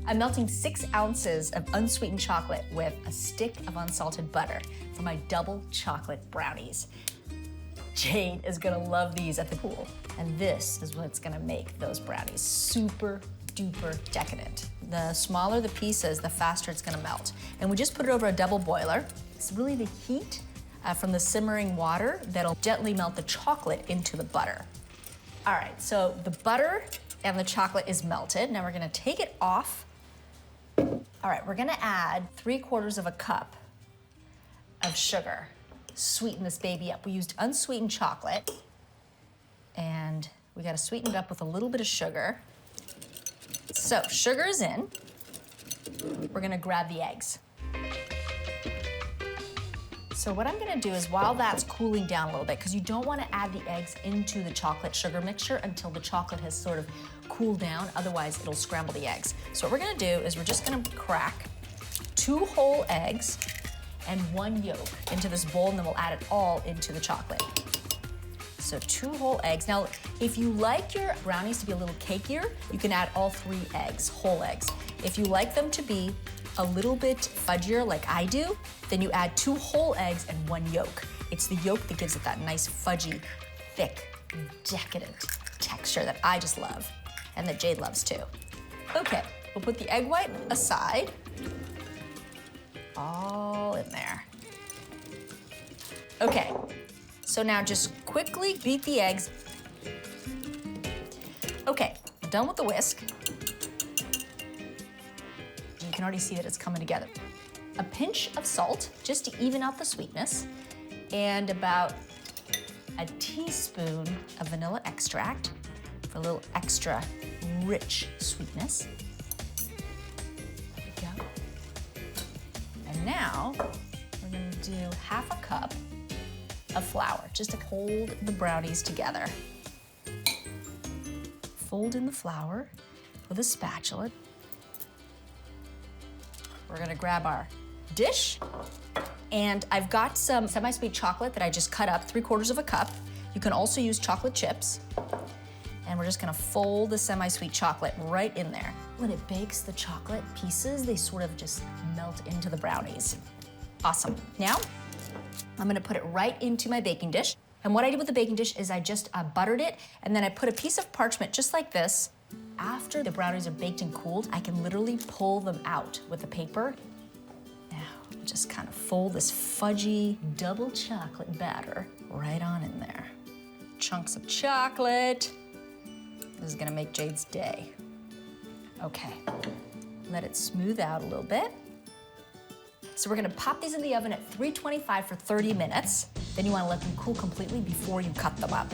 I'm melting 6 ounces of unsweetened chocolate with a stick of unsalted butter for my double chocolate brownies. Jade is gonna love these at the pool. And this is what's gonna make those brownies super duper decadent. The smaller the pieces, the faster it's gonna melt. And we just put it over a double boiler. It's really the heat from the simmering water that'll gently melt the chocolate into the butter. All right, so the butter and the chocolate is melted. Now we're gonna take it off. All right, we're gonna add 3/4 of a cup of sugar. Sweeten this baby up. We used unsweetened chocolate, and we gotta sweeten it up with a little bit of sugar. So sugar is in. We're gonna grab the eggs. So what I'm gonna do is, while that's cooling down a little bit, because you don't wanna add the eggs into the chocolate sugar mixture until the chocolate has sort of cooled down, otherwise it'll scramble the eggs. So what we're gonna do is we're just gonna crack 2 whole eggs and 1 yolk into this bowl, and then we'll add it all into the chocolate. So 2 whole eggs. Now, if you like your brownies to be a little cakier, you can add all 3 eggs, whole eggs. If you like them to be a little bit fudgier like I do, then you add 2 whole eggs and 1 yolk. It's the yolk that gives it that nice fudgy, thick, decadent texture that I just love, and that Jade loves too. Okay, we'll put the egg white aside. All in there. Okay, so now just quickly beat the eggs. Okay, I'm done with the whisk. You can already see that it's coming together. A pinch of salt, just to even out the sweetness, and about a teaspoon of vanilla extract for a little extra rich sweetness. There we go. And now we're gonna do 1/2 cup of flour, just to hold the brownies together. Fold in the flour with a spatula. We're gonna grab our dish, and I've got some semi-sweet chocolate that I just cut up, 3/4 of a cup. You can also use chocolate chips. And we're just gonna fold the semi-sweet chocolate right in there. When it bakes, the chocolate pieces, they sort of just melt into the brownies. Awesome. Now, I'm gonna put it right into my baking dish. And what I did with the baking dish is I just buttered it, and then I put a piece of parchment just like this. After the brownies are baked and cooled, I can literally pull them out with the paper. Now, just kind of fold this fudgy double chocolate batter right on in there. Chunks of chocolate. This is gonna make Jade's day. Okay, let it smooth out a little bit. So we're gonna pop these in the oven at 325 for 30 minutes. Then you wanna let them cool completely before you cut them up.